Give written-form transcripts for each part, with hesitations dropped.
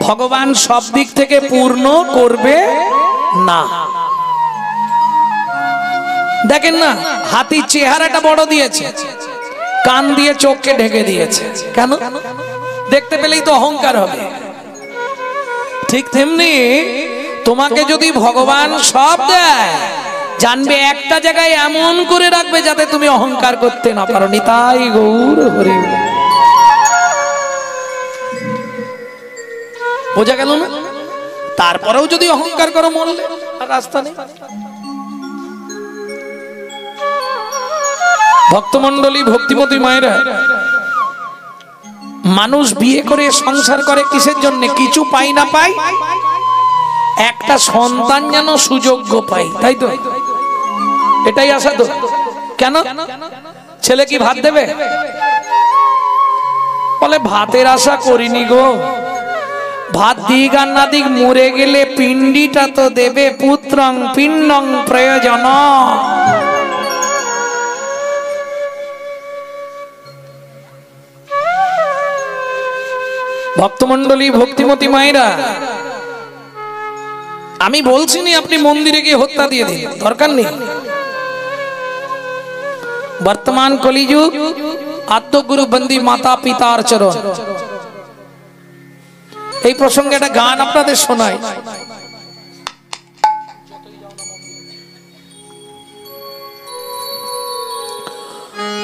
ভগবান সব দিক থেকে পূর্ণ করবে না। দেখেন না, হাতির চেহারাটা বড় দিয়েছে, কান দিয়ে চোখকে ঢেকে দিয়েছে, কেন? দেখতে পেলেই তো অহংকার হবে। ঠিক তেমনি তোমাকে যদি ভগবান সব দেয়, জানবে একটা জায়গায় এমন করে রাখবে যাতে তুমি অহংকার করতে না পারো। নিতাই গৌর হরি। বোঝা গেল না? তারপরেও যদি অহংকার করো, মরলে আর রাস্তা নেই। ভক্তমণ্ডলী, ভক্তিমতী মায়েরা, মানুষ বিয়ে করে সংসার করে কিসের জন্য? কিছু পাই না পাই, একটা সন্তান যেন সুযোগ্য পাই, তাই তো? এটাই আশা তো। কেন? ছেলে কি ভাত দেবে? বলে ভাতের আশা করিনি গো, ভাত দিক আর না দিক মরে গেলে পিণ্ডিটা তো দেবে। পুত্রং পিণ্ডং প্রয়োজন। ভক্তমণ্ডলী, ভক্তিমতী মায়েরা, আমি বলছি না আপনি মন্দিরে গিয়ে হত্যা দিয়ে দিন, দরকার নেই। বর্তমান কলিযুগ, আত্মগুরু বন্দী মাতা পিতার চরণ। এই প্রসঙ্গে একটা গান আপনাদের শোনাই।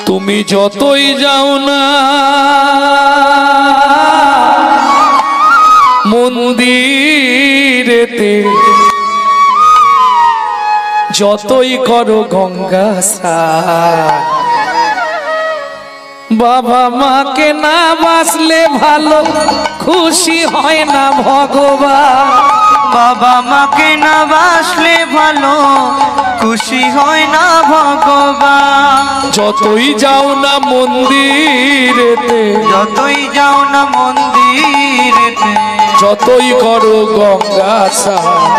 তুমি যতই যাও না মন্দিরেতে, যতই করো গঙ্গা স্নান, বাবা মাকে না বাসলে ভালো খুশি হয় না ভগবান। বাবা মাকে না বাসলে ভালো খুশি হয় না ভগবান। যতই যাও না মন্দিরেতে, যতই যাও না মন্দিরেতে, যতই করো গঙ্গা স্নান,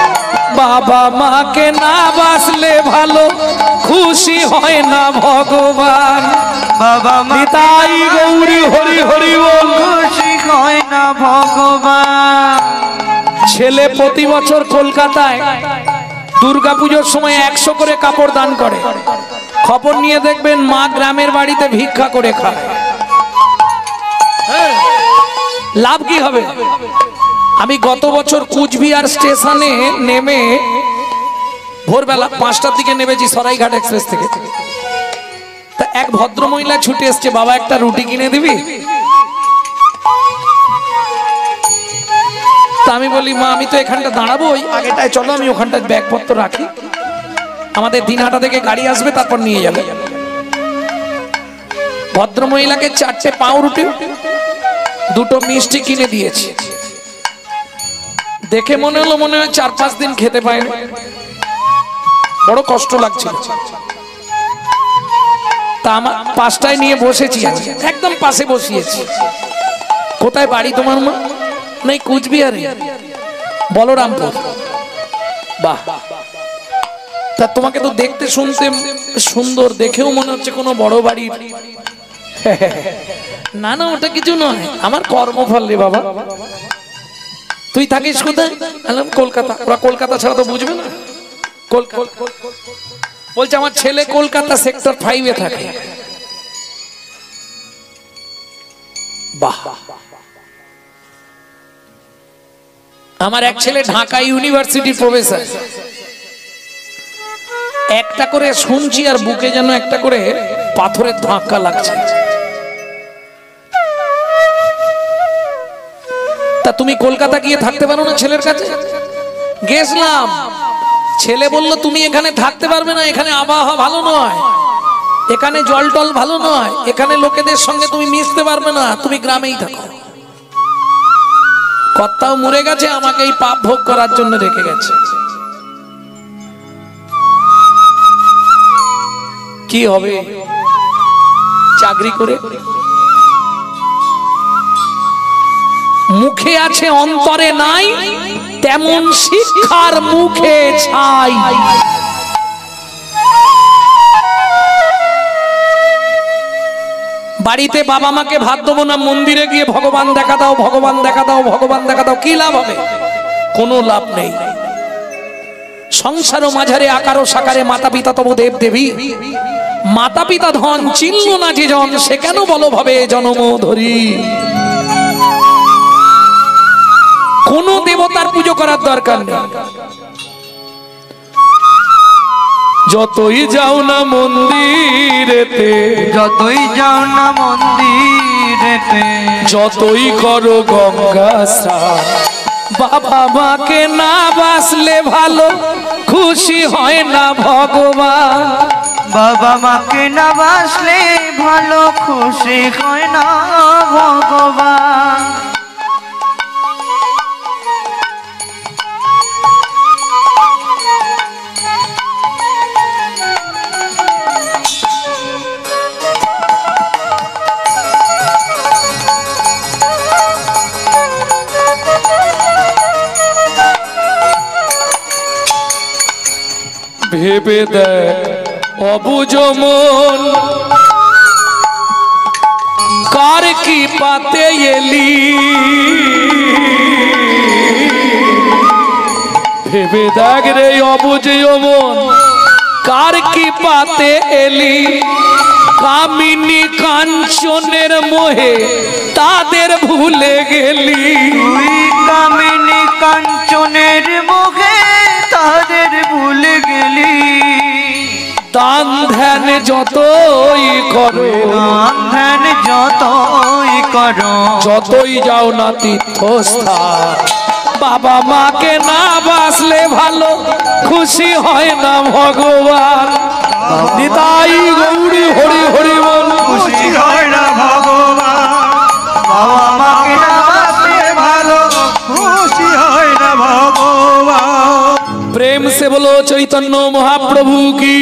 বাবা মাকে না বাসলে ভালো খুশি হয় না ভগবান। বাবা নিতাই গৌরী হরি হরি বল। খুশি হয় না ভগবান। ছেলে প্রতি বছর কলকাতায় দুর্গাপুজোর সময় 100 করে কাপড় দান করে। খবর নিয়ে দেখবেন মা গ্রামের বাড়িতে ভিক্ষা করে খায়। লাভ কি হবে? আমি গত বছর কুচবিহার স্টেশনে নেমে ভোরবেলা 5টার দিকে নেমেছি সরাইঘাট এক্সপ্রেস থেকে। তা এক ভদ্র মহিলা ছুটে এসছে, বাবা একটা রুটি কিনে দিবি? তা আমি বলি, মা আমি তো এখানটা দাঁড়াবো, ওই আগেটায় চলো, আমি ওখানটায় ব্যাগপত্র রাখি, আমাদের দিনহাটা থেকে গাড়ি আসবে, তারপর নিয়ে যাবে। ভদ্র মহিলাকে 4টে পাউরুটি, 2টো মিষ্টি কিনে দিয়েছি। দেখে মনে হলো মনে হয় 4-5 দিন খেতে পায়নি, বড় কষ্ট লাগছিল। তা আমার 5টায় নিয়ে বসেছি, একদম পাশে বসিয়েছি। কোথায় বাড়ি তোমার মা? নাই কুচবিহারে, বলরামপুর। বাহ, তা তোমাকে তো দেখতে শুনতে সুন্দর, দেখেও মনে হচ্ছে কোনো বড় বাড়ির। না না, ওটা কিছু নয়, আমার কর্মফল রে বাবা। তুই থাকিস কোথায়? কলকাতা। ওরা কলকাতা ছাড়া তো বুঝবে না। বলছে আমার ছেলে কলকাতা সেক্টর 5-এ থাকে। বাহ, আমার এক ছেলে ঢাকা ইউনিভার্সিটি প্রফেসর। একটা করে শুনছি আর বুকে যেন একটা করে পাথরের ধাক্কা লাগছে। তা তুমি কলকাতা গিয়ে থাকতে পারো না ছেলের কাছে? গেছিলাম, ছেলে বলল তুমি এখানে থাকতে পারবে না, এখানে আবহাওয়া ভালো নয়, এখানে জল টল ভালো নয়, এখানে লোকেদের সঙ্গে তুমি মিশতে পারবে না, তুমি গ্রামেই থাকো। কর্তাও মরে গেছে, আমাকে এই পাপ ভোগ করার জন্য রেখে গেছে। কি হবে চাকরি করে? মুখে আছে অন্তরে নাই, তেমন শিক্ষার মুখে ছাই। বাড়িতে বাবা মাকে ভাত দেবো না, মন্দিরে গিয়ে ভগবান দেখা দাও, ভগবান দেখা দাও, ভগবান দেখা দাও, কি লাভ হবে? কোনো লাভ নেই। সংসার মাঝারে আকারও সাকারে মাতা পিতা তব দেব দেবী, মাতা পিতা ধন চিহ্ন না যে জন, সে কেন বলো ভাবে জনম ধরি। কোন দেবতার পুজো করার দরকার নেই। যতই যাও না মন্দিরেতে, যতই যাও না মন্দিরেতে, যতই করো গঙ্গা স্নান, বাবা মাকে না বাসলে ভালো খুশি হয় না ভগবান। বাবা মাকে না বাসলে ভালো খুশি হয় না ভগবান। ভেবে দেখ অবুঝ মন, কার কি পাতে এলি। ভেবে দেখ রে অবুঝ মন, কার কি পাতে এলি। কামিনী কাঞ্চনের মোহে তাদের ভুলে গেলি। তুই কামিনী কাঞ্চনের মোহে তাদের ভুলে গেলি। দান ধ্যান যতই করো, দান ধ্যান যতই করো, যতই যাও না তীর্থস্থান, বাবা মাকে না বাসলে ভালো খুশি হয় না ভগবান। নিতাই গৌরী হরি হরি বল। খুশি হয় না ভগবান। বাবা মাকে না বাসলে ভালো খুশি হয় না ভগবান। प्रेम से बोलो चैतन्य महाप्रभु की।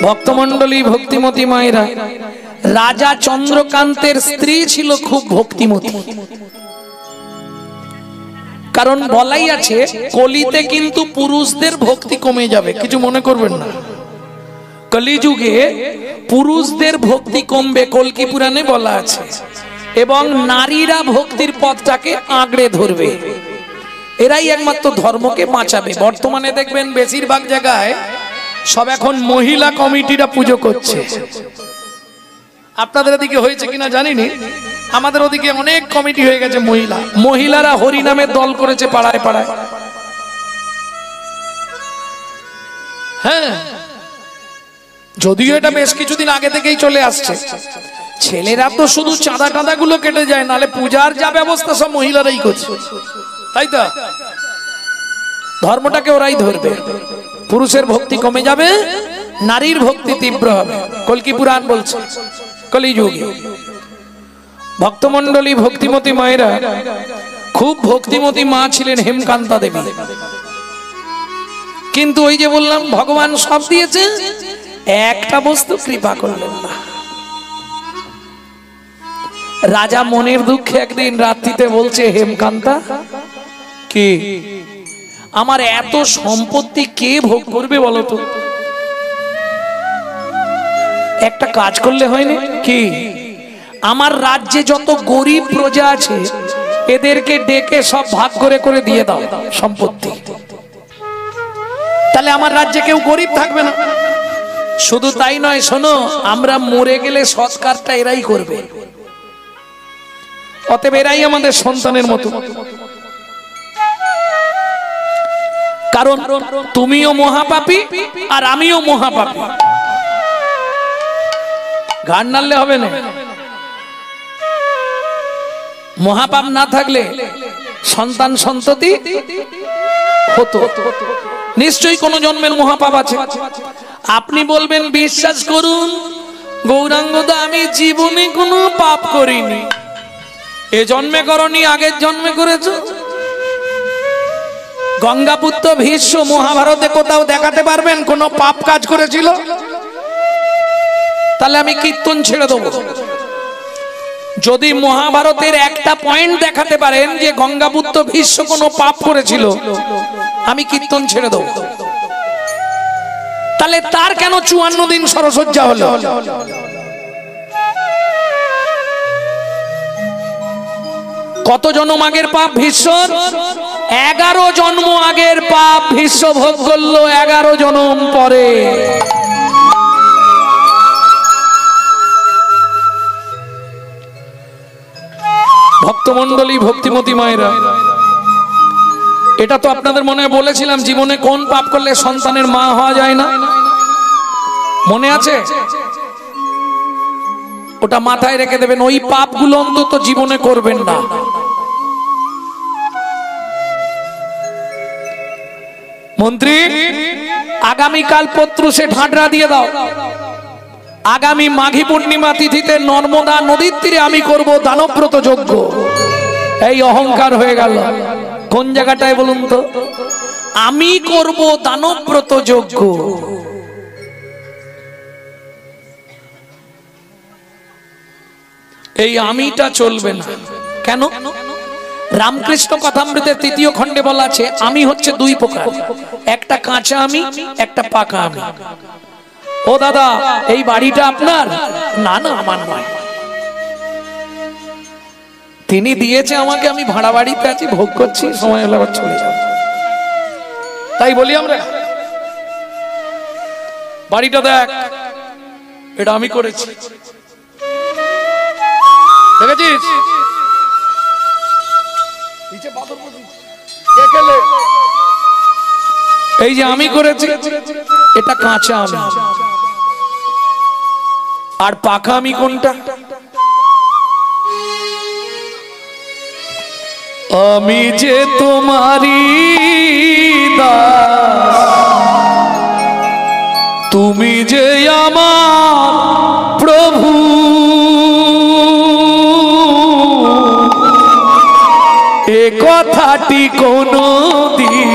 ভক্তমণ্ডলী ভক্তিমতী মায়েরা, রাজা চন্দ্রকান্তের স্ত্রী ছিল খুব ভক্তিমতী। কারণ বলাই আছে কলিতে কিন্তু পুরুষদের ভক্তি কমে যাবে, কিছু মনে করবেন না। কলিযুগে পুরুষদের ভক্তি কমবে, কল্কি পুরাণে বলা আছে, এবং নারীরা ভক্তির পথটাকে আঁকড়ে ধরবে। এরাই একমাত্র ধর্মকে বাঁচাবে। বর্তমানে দেখবেন বেশিরভাগ জায়গায় সব এখন মহিলা কমিটিরা পুজো করছে। আপনাদের ওদিকে হয়েছে কিনা জানিনি, আমাদের ওদিকে অনেক কমিটি হয়ে গেছে মহিলা। মহিলারা হরি নামের দল করেছে পাড়ায় পাড়ায়। হ্যাঁ, যদিও এটা বেশ কিছুদিন আগে থেকেই চলে আসছে। ছেলেরা তো শুধু চাঁদা টাঁদা গুলো কেটে যায়, নালে পূজার যা ব্যবস্থা সব মহিলারাই করছে, তাই তো? ধর্মটাকে ওরাই ধরবে। পুরুষের ভক্তি কমে যাবে, নারীর ভক্তি তীব্র হবে। কল্কি পুরাণ বলছে কলিযুগে। ভক্তমণ্ডলী ভক্তিমতী মায়েরা, খুব ভক্তিমতী মা ছিলেন হেমকান্তা দেবী। কিন্তু ওই যে বললাম ভগবান সব দিয়েছে, একটা বস্তু কৃপা করলেন না। রাজা মনের দুঃখে একদিন রাত্রিতে বলছে, হেমকান্তা কি আমার এত সম্পত্তি কে ভোগ করবে বলো তো? একটা কাজ করলে হয়নি কি? আমার রাজ্যে যত গরিব প্রজা আছে এদেরকে ডেকে সব ভাগ করে করে দিয়ে দাও সম্পত্তি, তাহলে আমার রাজ্যে কেউ গরিব থাকবে না। শুধু তাই নয়, শোনো, আমরা মরে গেলে সৎকারটা এরাই করবে, অতএব এরাই আমাদের সন্তানের মতো। কারণ তুমিও মহাপাপী আর আমিও মহাপাপী। ঘাড় নাড়লে হবে না। মহাপাপ না থাকলে সন্তান সন্ততি হতো, নিশ্চয়ই কোন জন্মের মহাপাপ আছে। আপনি বলবেন বিশ্বাস করুন গৌরাঙ্গদা, আমি জীবনে কোনো পাপ করিনি। এ জন্মে করনি, আগের জন্মে করেছো। গঙ্গাপুত্র ভীষ্ম মহাভারতে কোথাও দেখাতে পারবেন কোন পাপ কাজ করেছিল? তাহলে আমি কীর্তন ছেড়ে দেবো। যদি মহাভারতের একটা পয়েন্ট দেখাতে পারেন যে গঙ্গাপুত্র ভীষ্ম কোনো পাপ করেছিল, আমি কীর্তন ছেড়ে দেবো। তাহলে তার কেন 54 দিন সরসজ্জা হলো? কত জন্ম আগের পাপ ভীষ্ম? 11 জন্ম আগের পাপ ভীষ্ম ভোগ করলো 11 জন্ম পরে। ভক্তমণ্ডলী, ভক্তিমতী মায়েরা, এটা তো আপনাদের মনে বলেছিলাম জীবনে কোন পাপ করলে সন্তানের মা হওয়া যায় না, মনে আছে? ওটা মাথায় রেখে দেবেন, ওই পাপগুলো অন্তত জীবনে করবেন না। মন্ত্রী, আগামীকাল পত্রুষে ঢাঁডরা দিয়ে দাও। আগামী মাঘী পূর্ণিমা তিথিতে নর্মদা নদীর তীরে আমি করব দানব্রত যজ্ঞ। এই অহংকার হয়ে গেল কোন জায়গাটায় বলুন তো? আমি করব দানব্রত যজ্ঞ। এই আমিটা চলবে না। কেন? রামকৃষ্ণ কথামৃতের 3য় খণ্ডে বলা আছে আমি হচ্ছে 2 প্রকার, একটা কাঁচা আমি, একটা পাকা আমি। ও দাদা, এই বাড়িটা আপনার? না না, আমার নয়, তিনি দিয়েছে আমাকে, আমি ভাড়া বাড়িতে আছি, ভোগ করছি, সময় হলে আবার চলে যাব। তাই বলি আমরা, বাড়িটা দেখ, এটা আমি করেছি, দেখেছিস? এই যে আমি করেছি, এটা কাঁচা আমি। আর পাকা আমি কোনটা? আমি যে তোমারি দাস, তুমি যে আমার প্রভু, এ কথাটি কোনো দিন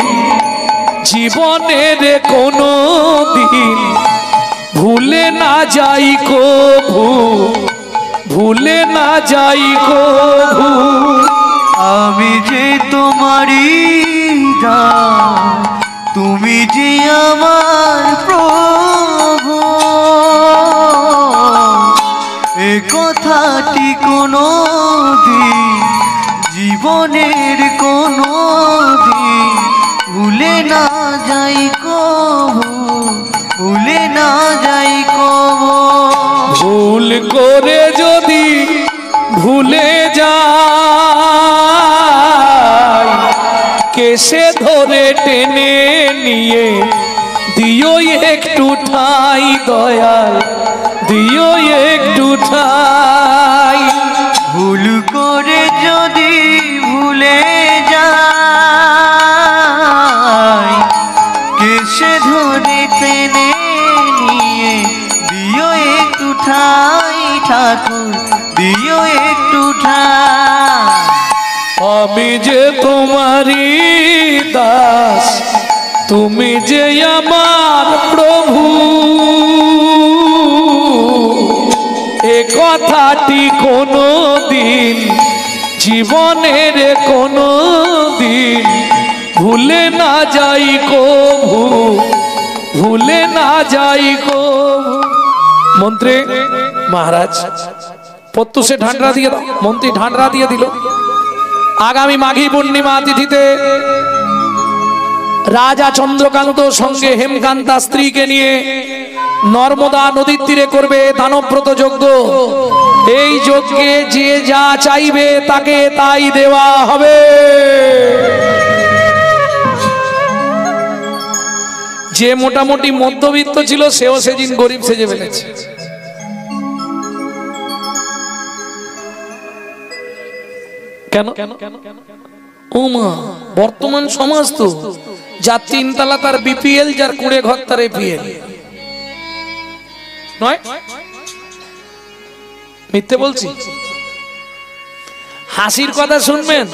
জীবনের কোনো দিন ভুলে না যাই কভু, ভুলে না যাই কভু। আমি যে তোমারি দাস, তুমি যে আমার প্রভু, এ কথাটি কোনো দিন জীবনের কোনো দিন ভুলে না যাই কভু, ভুলে না যাই কভু। ভুল করে যদি ভুলে যাই, কেসে ধরে টেনে নিয়ে দিও একটু ঠাই, দয়াল দিও একটু ঠাই। ভুল করে যদি ভুলে যাই, কেসে ধরে টেনে নিয়ে দিও একটু ঠাই, ঠাকুর দিও একটু ঠাই। আমি যে তোমারি দাস, তুমি যে আমার প্রভু, এ কথাটি কোনো দিন জীবনের কোনো দিন ভুলে না যাই কভু, ভুলে না যাই কভু। মন্ত্রী মহারাজ প্রত্যুষে ঢাঁডরা দিয়ে দাও। মন্ত্রী ঢাঁডরা দিয়ে দিল। আগামী মাঘী পূর্ণিমা তিথিতে রাজা চন্দ্রকান্ত সঙ্গে হেমকান্তা স্ত্রীকে নিয়ে নর্মদা নদীর তীরে করবে দানব্রত যজ্ঞ। এই যজ্ঞে যে যা চাইবে তাকে তাই দেওয়া হবে। যে মোটামুটি মধ্যবিত্ত ছিল সেও সেদিন গরিব সেজে ফেলেছে। কেন? ও মা, বর্তমান সমাজ তো যার 3 তলা তার বিপিএল, যার 20 ঘর তার এপিএল নয়? মিথ্যে বলছি? হাসির কথা শুনবেন,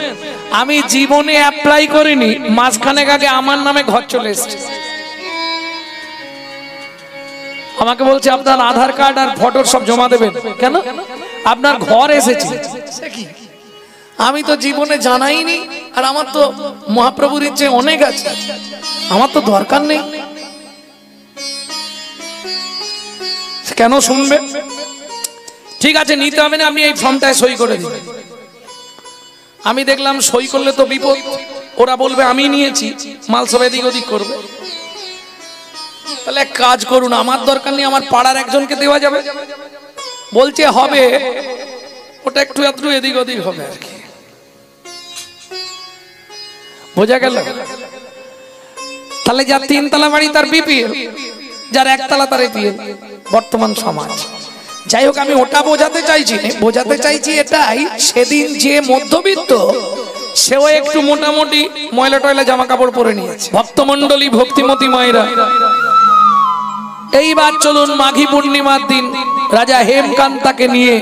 আমি জীবনে অ্যাপ্লাই করিনি, মাসখানেক আগে আমার নামে ঘর চলে এসেছে। আমাকে বলছে আপনার আধার কার্ড আর ফটো সব জমা দেবেন। কেন? আপনার ঘর এসেছে। আমি তো জীবনে জানাইনি, আর আমার তো মহাপ্রভুর ইচ্ছে অনেক আছে, আমার তো দরকার নেই। কেন শুনবে? ঠিক আছে, নিতে হবে না, আপনি এই ফর্মটায় সই করে দিন। আমি দেখলাম সই করলে তো বিপদ, ওরা বলবে আমি নিয়েছি, মাল সব এদিক ওদিক করবে। তাহলে এক কাজ করুন, আমার দরকার নেই, আমার পাড়ার একজনকে দেওয়া যাবে। বলছে হবে, ওটা একটু একটু এদিক ওদিক হবে আর কি। বোঝা গেল? তাহলে যার তিনতলা বাড়ি তার বিপিএল, যার একতলা তার এপিএল, বর্তমান সমাজ। যাই হোক, আমি ওটা বোঝাতে চাইছি না, বোঝাতে চাইছি এটাই, সেদিন যে মধ্যবিত্ত সেও একটু মোটামুটি ময়লা টয়লা জামা কাপড় পরে নিয়েছে। ভক্তমন্ডলী, ভক্তিমতী মায়েরা, এইবার চলুন মাঘী পূর্ণিমার দিন রাজা হেমকান্তাকে নিয়ে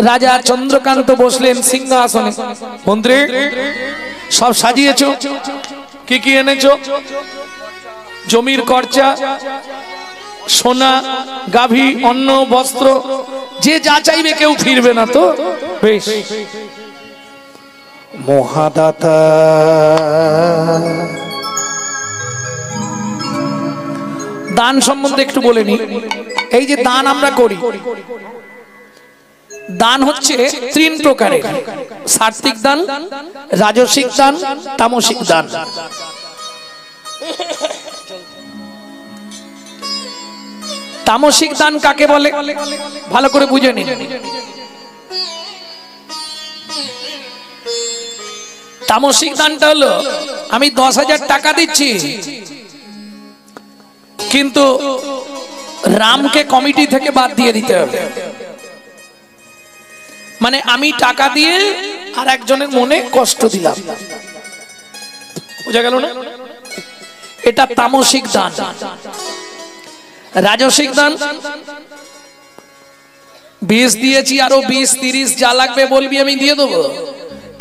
রাজা চন্দ্রকান্ত বসলেন সিংহাসনে। মন্ত্রী, সব সাজিয়েছো, কি কি এনেছো? জমির খরচা, সোনা, গাভী, অন্ন, বস্ত্র, যে যা চাইবে, কেউ ফিরবে না তো? বেশ। মহাদাতা দান সম্বন্ধে একটু বলে নি। এই যে দান আমরা করি, দান হচ্ছে তিন প্রকারের: সাত্ত্বিক দান, রাজসিক দান, তামসিক দান। তামসিক দান কাকে বলে ভালো করে বুঝে নিন। তামসিক দানটা হলো, আমি 10,000 টাকা দিচ্ছি, কিন্তু রামকে কমিটি থেকে বাদ দিয়ে দিতে হবে। মানে আমি টাকা দিয়ে আর একজনের মনে কষ্ট দিলাম। বোঝা গেল না? এটা তামসিক দান। রাজসিক দান, 20 দিয়েছি, আরো 20-30 যা লাগবে বলবি, আমি দিয়ে দেবো,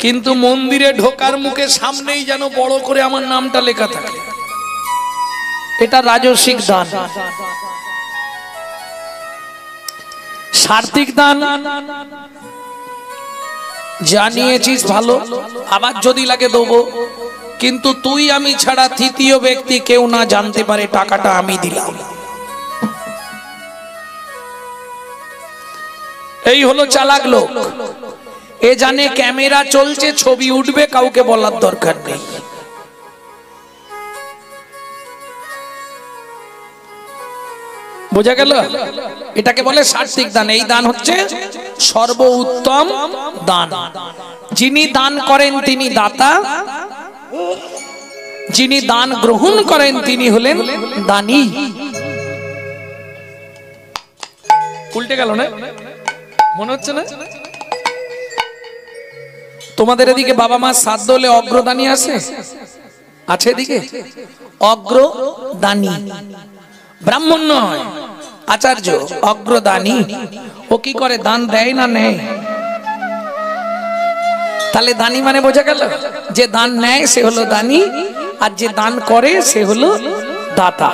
কিন্তু মন্দিরে ঢোকার মুখে সামনেই যেন বড় করে আমার নামটা লেখা থাকে। এটা রাজসিক দান। সাত্ত্বিক দান, জানিয়েছিস ভালো, আবার যদি লাগে দেবো, কিন্তু তুই আমি ছাড়া তৃতীয় ব্যক্তি কেউ না জানতে পারে টাকাটা আমি দিলাম। এই হলো চালাক লোক। এ জানে ক্যামেরা চলছে, ছবি উঠবে, কাউকে বলার দরকার নেই। বোঝা গেল? এটাকে বলে সাত্ত্বিক দান। এই দান হচ্ছে সর্বোত্তম দান। যিনি দান করেন তিনি দাতা, যিনি দান গ্রহণ করেন তিনি হলেন দানী। উল্টে গেল না? মনে হচ্ছে না? তোমাদের এদিকে বাবা মা শ্রাদ্ধ হলে অগ্রদানী আছে? আছে এদিকে অগ্রদানী, ব্রাহ্মণ নয়, আচার্য, অগ্রদানী। ও কি করে? দান দেয় না নেয়? তাহলে দানী মানে বোঝা গেল, যে দান নেয় সে হলো দানী, আর যে দান করে সে হলো দাতা।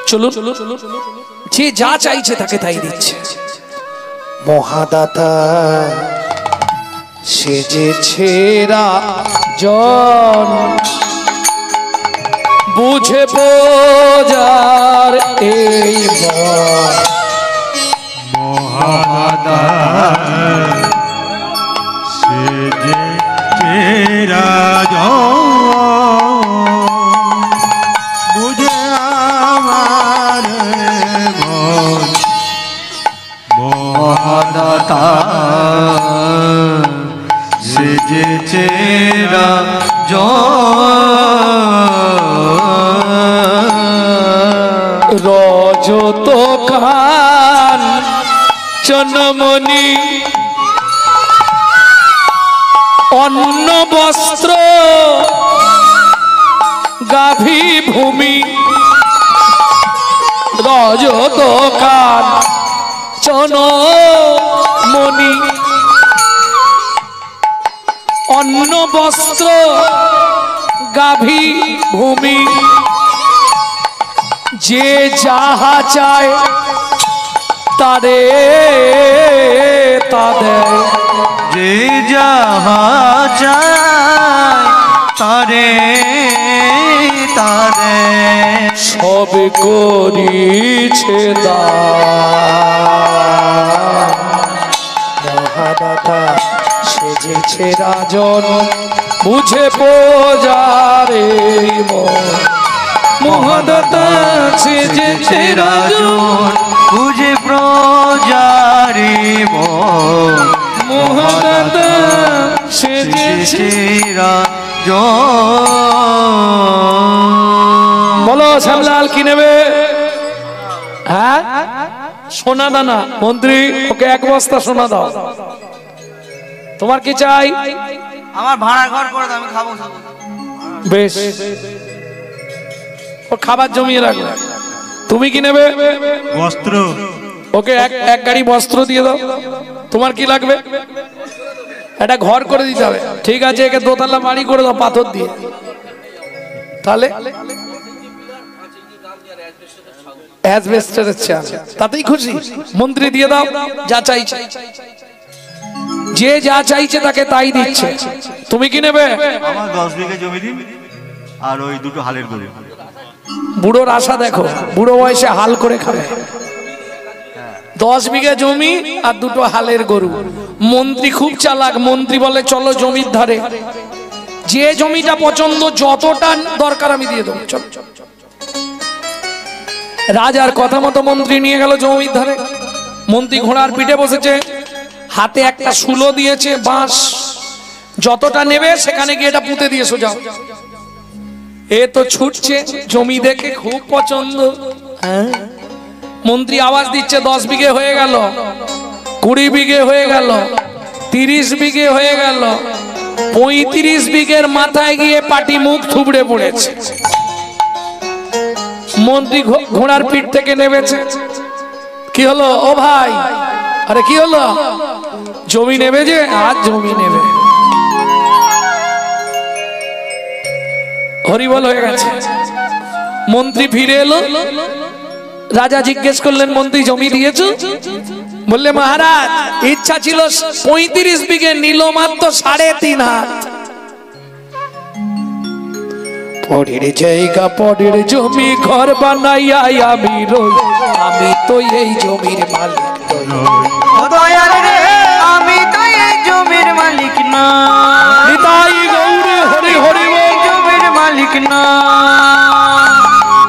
চলুন, যে যা চাইছে তাকে তাই দিচ্ছে। মহাদাতা সেজেছে রাজন, বুঝে বোঝার এই মহাদাতা সেজেছে রাজন, বুঝে আমার মন। মহাদাতা সেজেছে রজত কান চনমণি অন্ন বস্ত্র গাভী ভূমি। রজত কান চনমণি অন্ন বস্ত্র গাভী ভূমি, যে যাহা চায় তারে তাদের, যে যাহা চায় তারে তারে সব করিছে দান মহাদাতা সেজেছে রাজন বুঝে পূজারে মন মহাদাতা সেজেছে রাজন বুঝে প্রজারি মন মহাদাতা সেজেছে বলো শ্যামলাল কি নেবে? হ্যাঁ সোনা দানা। মন্ত্রী ওকে এক বস্তা সোনা দাও। তোমার কি চাই? আমার ভাড়া ঘর করে দাও, আমি খাবো। বেশ, ও খাবার জমিয়ে রাখবে। তুমি কি নেবে? বস্ত্র। ওকে এক গাড়ি বস্ত্র দিয়ে দাও। তোমার কি লাগবে? একটা ঘর করে দিতে হবে। ঠিক আছে, একে দোতলা বাড়ি করে দাও পাথর দিয়ে। তাহলে অ্যাসবেস্টসের চাল, তাতেই খুশি? মন্ত্রী দিয়ে দাও যা চাইছে। যে যা চাইছে তাকে তাই দিচ্ছে। তুমি কি নেবে? আমার 10 বিঘা জমি দিন আর ওই দুটো হালের গরু। বুড়োর আশা দেখো, বুড়ো বয়সে হাল করে খাবে। 10 বিঘা জমি আর দুটো হালের গরু। মন্ত্রী খুব চালাক। মন্ত্রী বলে চলো জমির ধারে, যে জমিটা পছন্দ যতটা দরকার আমি দিয়ে দেবো, চলো। রাজার কথা মতো মন্ত্রী নিয়ে গেল জমির ধারে। মন্ত্রী ঘোড়ার পিঠে বসেছে, হাতে একটা শুলো দিয়েছে বাঁশ। যতটা নেবে সেখানে গিয়ে এটা পুঁতে দিয়ে সোজাও। এ তো ছুটছে, জমি দেখে খুব পছন্দ। মন্ত্রী আওয়াজ দিচ্ছে 10 বিঘে হয়ে গেল, 20 বিঘে হয়ে গেল, 30 বিঘে হয়ে গেল। 35 বিঘের মাথায় গিয়ে পাটি মুখ থুবড়ে পড়েছে। মন্ত্রী ঘোড়ার পিঠ থেকে নেমেছে। কি হলো ও ভাই? আরে কি হলো? জমি নেবে যে? আজ জমি নেবে। হরিবল হয়ে গেছে। মন্ত্রী ফিরে এলো। রাজা জিজ্ঞেস করলেন, মন্ত্রী জমি দিয়েছো? বললে মহারাজ ইচ্ছা ছিল 35 বিঘে, নিল মাত্র 3.5 হাত। পরের জায়গা পরের জমি ঘর বানাইয়া আমি রই, আমি তো এই জমির মালিক নই। ও দয়াল রে, আমি তো এই জমির মালিক না। নিতাই গৌরে হরি হরি বল। জমির মালিক না।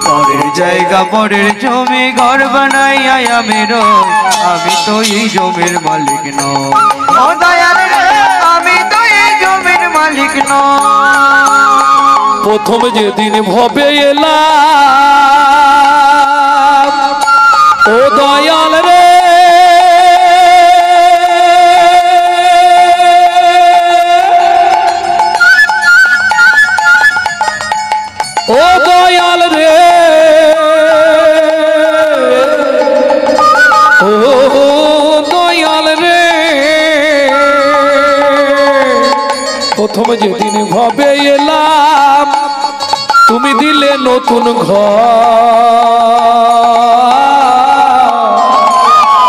পরের জায়গা পরের জমি ঘর বানাইয়া আমি রই, আমি তো এই জমির মালিক না। ও দয়াল রে, আমি তো এই জমির মালিক না। প্রথম যেদিন ভবে এলাম ও দয়াল রে, ও দয়াল রে, ও দয়াল রে, প্রথম যেদিন ভবে এলাম তুমি দিলে নতুন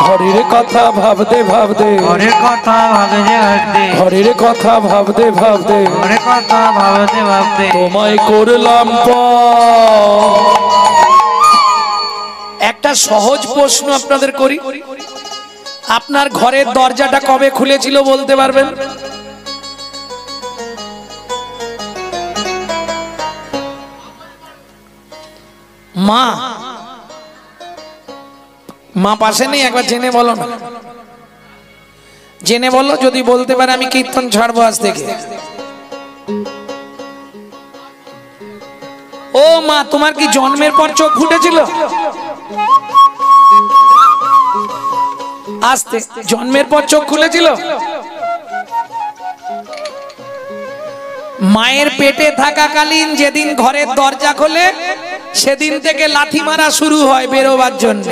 ঘরের কথা ভাবতে ভাবতে, ঘরের কথা ভাবতে ভাবতে, ঘরের কথা ভাবতে ভাবতে, ঘরের কথা ভাবতে ভাবতে তোমায় করলাম একটা সহজ প্রশ্ন আপনাদের করি। আপনার ঘরের দরজাটা কবে খুলেছিল বলতে পারবেন? মা মা পাশে নেই? একবার জেনে বলো না, জেনে বলো। যদি বলতে পারে আমি কীর্তন ছাড়বো আজ থেকে। ও মা, তোমার কি জন্মের পর চোখ ফুটেছিল? আস্তে, জন্মের পর চোখ খুলেছিল? মায়ের পেটে থাকাকালীন যেদিন ঘরের দরজা খোলে সেদিন থেকে লাথি মারা শুরু হয় বেরোবার জন্য।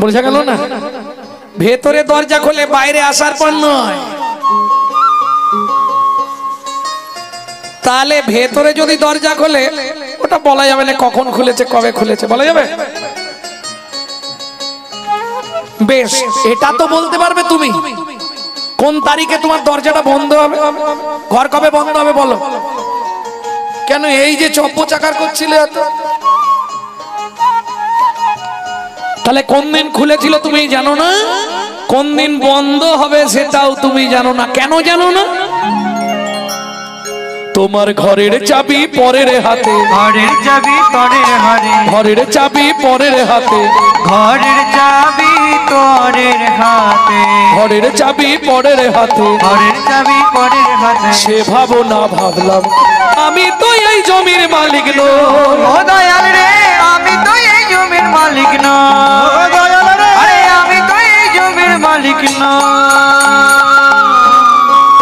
বোঝা গেল না? ভেতরে দরজা খোলে, বাইরে আসার পর নয়। তাহলে ভেতরে যদি দরজা খোলে ওটা বলা যাবে না কখন খুলেছে কবে খুলেছে, বলা যাবে? বেশ, এটা তো বলতে পারবে তুমি কোন তারিখে তোমার দরজাটা বন্ধ হবে? ঘর কবে বন্ধ হবে বলো? কেন এই যে চপ্প চাকার করছিলে এত? তাহলে কোন দিন খুলেছিল তুমি জানো না? কোন দিন বন্ধ হবে সেটাও তুমি জানো না। কেন জানো না? তোমার ঘরের চাবি পরের হাতে, ঘরের চাবি পরের হাতে, ঘরের চাবি পরের হাতে, ঘরের চাবি তোরের হাতে, ঘরের চাবি পরের হাতে, ঘরের চাবি পরের হাতে। সে ভাবো না ভাবলাম আমি তো এই জমির মালিক নই। ও দয়াল রে আমি তো এই জমির মালিক না, ও দয়াল রে, আরে আমি তো এই জমির মালিক না।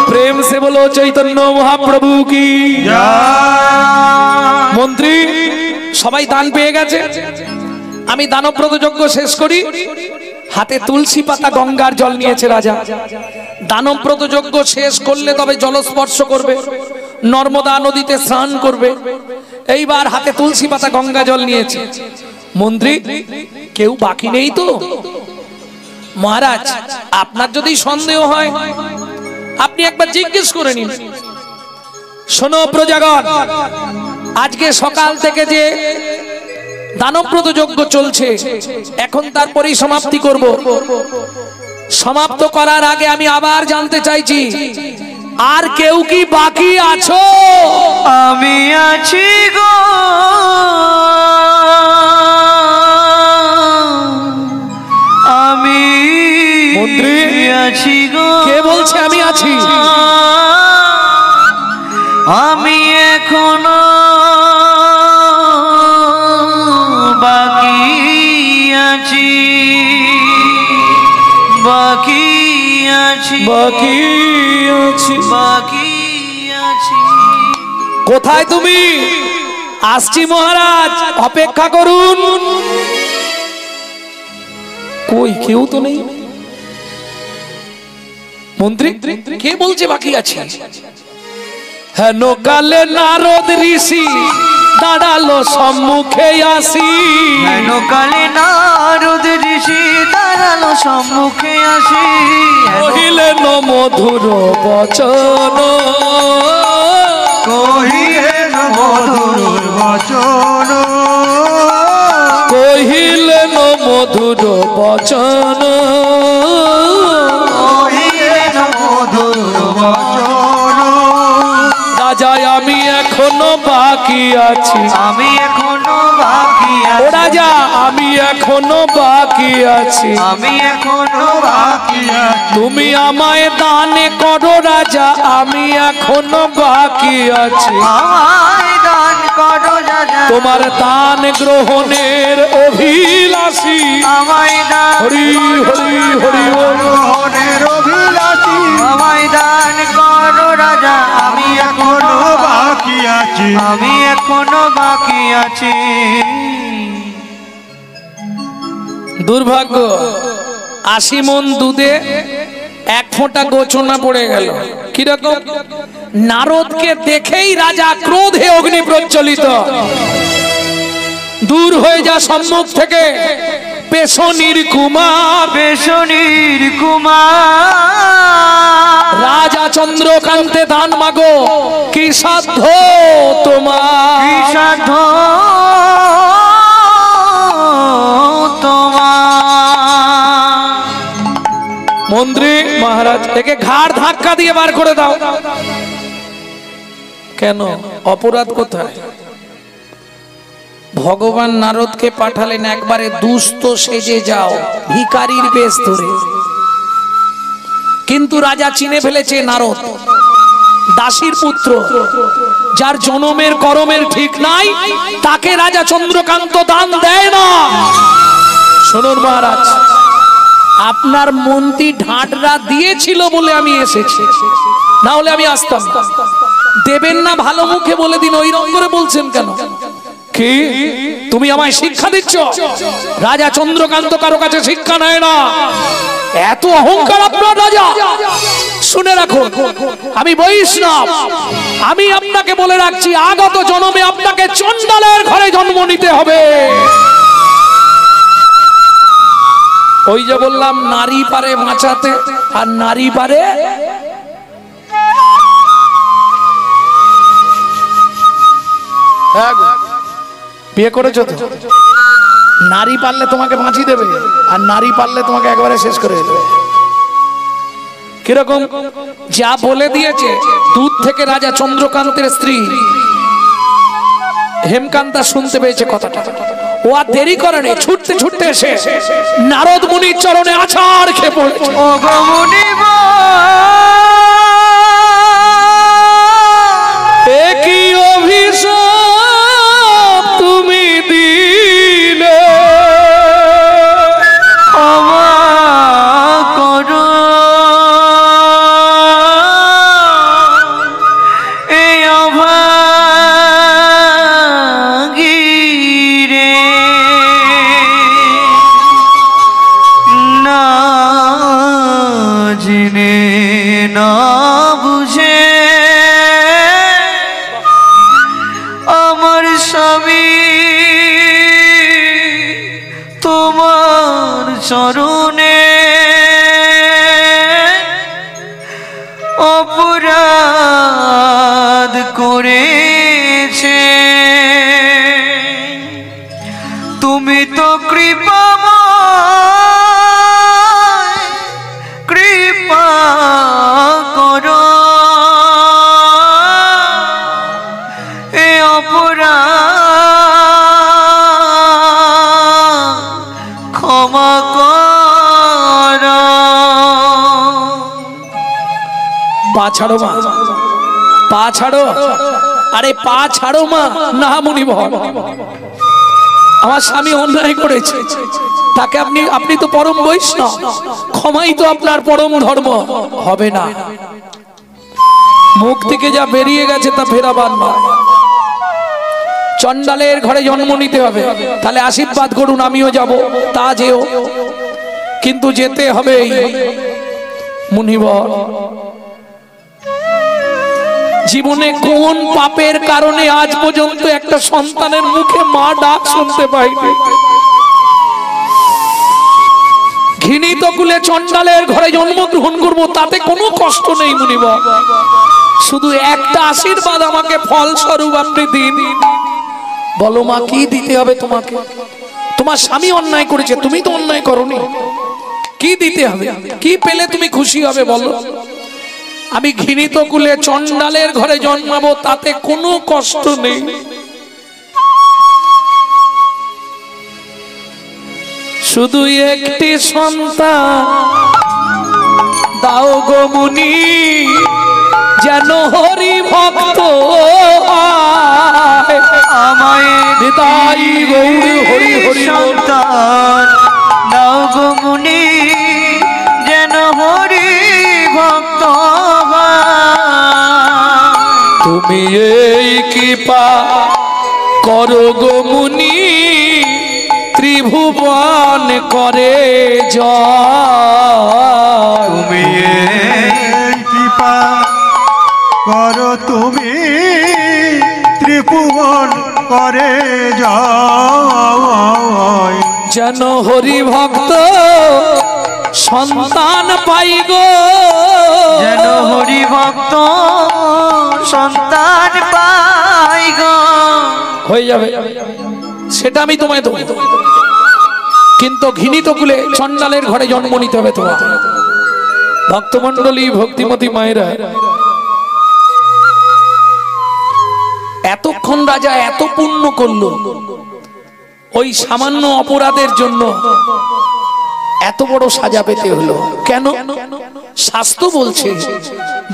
প্রেম সে বলো চৈতন্য মহাপ্রভু কি জয়। মন্ত্রী সবাই দান পেয়ে গেছে, আমি দানব্রত যজ্ঞ শেষ করি। হাতে তুলসী পাতা গঙ্গার জল নিয়েছে রাজা। দানব্রত যজ্ঞ শেষ করলে তবে জলস্পর্শ করবে, নর্মদা নদীতে স্নান করবে। এইবার হাতে তুলসী পাতা গঙ্গা জল নিয়েছে। মন্ত্রী কেউ বাকি নেই তো? মহারাজ আপনার যদি সন্দেহ হয় আপনি একবার জিজ্ঞেস করে নিন। শোনো প্রজাগণ, আজকে সকাল থেকে যে দানব্রত যজ্ঞ চলছে এখন তার পরিসমাপ্তি করব। সমাপ্ত করার আগে আমি আবার জানতে চাইছি আর কেউ কি বাকি আছো? আমি আছি গো, আমি মন্ত্রী আছি গো। কে বলছে আমি আছি? আমি এখনো বাকি আছি, বাকি আছি, বাকি আছি। বাকি আছি। কোথায় তুমি? আসছি মহারাজ, অপেক্ষা করুন। কই কেউ তো নেই। মন্ত্রী কে বলছে বাকি আছে? হেন কালে নারদ ঋষি দাঁড়ালো সম্মুখে আসি, হেন কালে নারদ ঋষি দাঁড়ালো সম্মুখে আসি, কহিলেন মধুর বচন, কহিলেন মধুর বচন, কহিলেন মধুর বচন, কহিলেন মধুর বচন। রাজা আমি এখনো বাকি আছি, আমি এখনো বাকি ও আছি, রাজা আমি এখনো বাকি আছি। আমি এখনো বাকি আছি। তুমি আমায় দান করো রাজা, আমি এখনো বাকি আছি। আমায় দান করো রাজা, তোমার দান গ্রহণের অভিলাষী। আমায় দান হরি হরি হরি বল। গ্রহণের অভিলাষী, আমায় দান করো রাজা, আমি এখনো বাকি আছি, আমি এখনো বাকি আছি। দুর্ভাগ্য 80 মণ দুধে 1 ফোঁটা গোচনা পড়ে গেল। কিরকম? নারদকে দেখেই রাজা ক্রোধে অগ্নি প্রজ্বলিত। দূর হয়ে যা সম্মুখ থেকে পেশনির কুমার, বেশনির কুমার, রাজা চন্দ্রকান্তে দান মাগো, কি সাধ্য তোমার? কি সাধ্য তোমার? মন্ত্রী মহারাজ একে ঘাড় ধাক্কা দিয়ে বার করে দাও। কেন? অপরাধ কোথায়? ভগবান নারদকে পাঠালেন একবারে দুস্থ সেজে যাও, ভিখারির বেশ ধরে। কিন্তু রাজা চিনে ফেলেছে নারদ দাসীর পুত্র, যার জনমের করমের ঠিক নাই, তাকে রাজা চন্দ্রকান্ত দান দেয় না। শুনুন মহারাজ, আপনার মন্ত্রী ঢাঁটরা দিয়েছিল বলে আমি এসেছি, না হলে আমি আসতাম না। দেবেন না ভালো মুখে বলে দিন, ওই রকম করে বলছেন কেন? কি তুমি আমায় শিক্ষা দিচ্ছ? রাজা চন্দ্রকান্ত কারো কাছে শিক্ষা নেয় না। এত অহংকার আপনার রাজা? শুনে রাখুন, আমি বৈষ্ণব, আমি আপনাকে বলে রাখছি, আগত জন্মে আপনাকে চণ্ডালের ঘরে জন্ম নিতে হবে। ওই যে বললাম নারী পারে বাঁচাতে, আর নারী পারে বিয়ে করেছো তো, নারী পারলে তোমাকে বাঁচি দেবে আর নারী পারলে তোমাকে একবারে শেষ করে দেবে। কিরকম? যা বলে দিয়েছে, দূর থেকে রাজা চন্দ্রকান্তের স্ত্রী হেমকান্তা শুনতে পেয়েছে কথাটা, ও আর দেরি করেনি, ছুটতে ছুটতে এসে নারদ মুনির চরণে আছাড় খেয়ে পড়েছে। ও গো মুনিব, একই অভিশাপ তুমি দিলে, ক্ষমা করো এই অভাগী রে, না জেনে না বুঝে আমার স্বামী তোমার চরণে অপরাধ করেছে। তুমি তো কৃপা করো এ অপরাধ ক্ষমা করো। পা ছাড়ো মা, পা ছাড়ো, আরে পা ছাড়ো মা। না মুনিবর, আমার স্বামী অন্যায় করেছে, তাকে আপনি তো পরম বৈষ্ণব, ক্ষমাই তো আপনার পরম ধর্ম। হবে না, মুখ থেকে যা বেরিয়ে গেছে তা ফেরাবার না। চন্ডালের ঘরে জন্ম নিতে হবে, তাহলে আশীর্বাদ করুন আমিও যাব, তা যেও, কিন্তু যেতে হবে। মুনিবর, জীবনে কোন পাপের কারণে আজ পর্যন্ত একটা সন্তানের মুখে মা ডাক শুনতে পাইনি? ঘৃণিত কুলে চন্ডালের ঘরে জন্মগ্রহণ করব, তাতে কোনো কষ্ট নেই মুনিবর, শুধু একটা আশীর্বাদ আমাকে ফলস্বরূপ আপনি দিন। বলো মা, কি দিতে হবে তোমাকে? তোমার স্বামী অন্যায় করেছে, তুমি তো অন্যায় করোনি, কি দিতে হবে? কি পেলে তুমি খুশি হবে বলো? আমি ঘৃণিত কুলে চন্ডালের ঘরে জন্মাবো, তাতে কোনো কষ্ট নেই। শুধু একটি সন্তান দাও গো মুনি, যেন হরি ভক্ত আমায় নিতাই গৌর হরি হরি সন্তান দাও গো মুনি, যেন হরি ভক্ত তুমি এই কৃপা করো গো মুনি, ত্রিভুবন করে জয়। তুমি এই কৃপা করো, তুমি ত্রিভুবন করে জয়। যেন হরি ভক্ত সন্তান পাই গো, যেন হরি ভক্ত সন্তান পাই গো। হয়ে যাবে, সেটা আমি তোমায় দেবো, কিন্তু ঘৃণিত কুলে চন্ডালের ঘরে জন্ম নিতে হবে তোমার। ভক্তমন্ডলী, ভক্তিমতী মায়েরা, এতক্ষণ রাজা এত পুণ্য করলো, ওই সামান্য অপরাধের জন্য এত বড় সাজা পেতে হলো কেন? শাস্ত্র বলছে,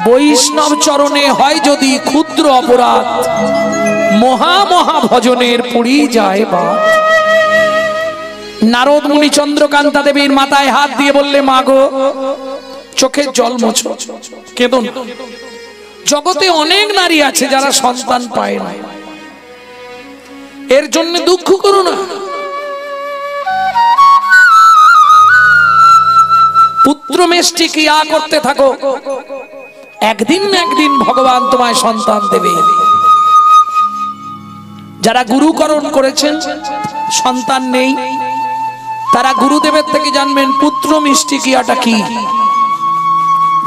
বৈষ্ণব চরণে হয় যদি ক্ষুদ্র অপরাধ, মহা মহা ভজনের পুরি যায় বা। নারদ মুনি চন্দ্রকান্তা দেবীর মাথায় হাত দিয়ে বললে, মা গো, চোখের জল মোছো, কেঁদো না। জগতে অনেক নারী আছে যারা সন্তান পায় না, এর জন্য দুঃখ করো না। পুত্র মেষ্টি ক্রিয়া করতে থাকো, একদিন না একদিন ভগবান তোমায় সন্তান দেবে। যারা গুরুকরণ করেছেন, সন্তান নেই, তারা গুরুদেবের থেকে জানবেন পুত্র মিষ্টি ক্রিয়াটা কি।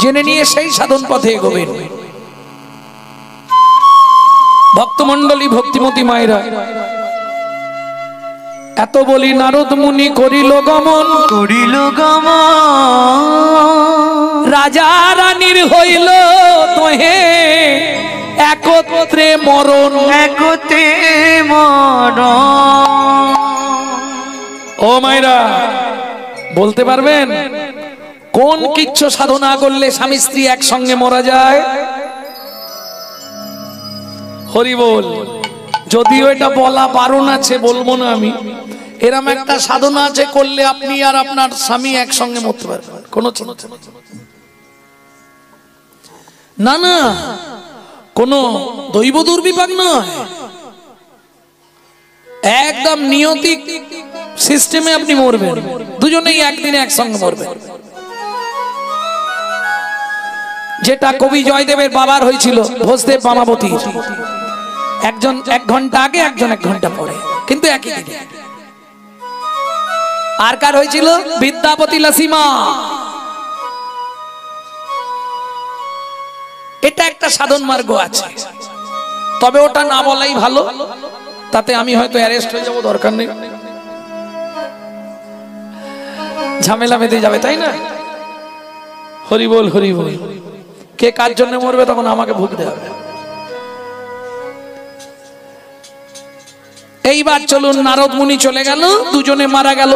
জেনে নিয়ে সেই সাধন পথে এগোবেন। ভক্তমণ্ডলী, ভক্তিমতী মায়েরা, এত বলি নারদ মুনি করিল গমন, করিল গমন, রাজা রানীর হইল তোহে একত্রে মরণ, একতে মরণ। ও মায়েরা, বলতে পারবেন কোন কিচ্ছু সাধনা করলে স্বামী স্ত্রী একসঙ্গে মারা যায়? হরি বল। যদিও এটা বলা বারণ আছে, বলবো না আমি। এরম একটা সাধনা আছে, করলে আপনি আর আপনার স্বামী একসঙ্গে মরতে পারবেন, কোনো চিন্তা না। না, কোনো দৈব দুর্বিপাক নয়, একদম নিয়তিক সিস্টেমে আপনি মরবেন, দুজনেই একদিনে একসঙ্গে মরবেন। যেটা কবি জয়দেবের বাবার হয়েছিল, ভোজদেব বামাবতী, একজন 1 ঘন্টা আগে, একজন 1 ঘন্টা পরে, কিন্তু একই দিনে। আর কার হয়েছিল? বিদ্যাপতি লসিমা। এটা একটা সাধন মার্গ আছে, তবে ওটা না বলাই ভালো, তাতে আমি হয়তো অ্যারেস্ট হয়ে যাব, দরকার নেই, ঝামেলা বেঁধে যাবে, তাই না? হরি বল, হরি বল। কে কার জন্য মরবে তখন আমাকে ভুগতে হবে। এইবার চলুন, নারদ মুনি চলে গেল, দুজনে মারা গেল।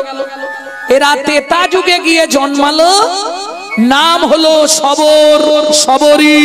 এরা তেতা যুগে গিয়ে জন্মালো, নাম হলো সবর, সবরী।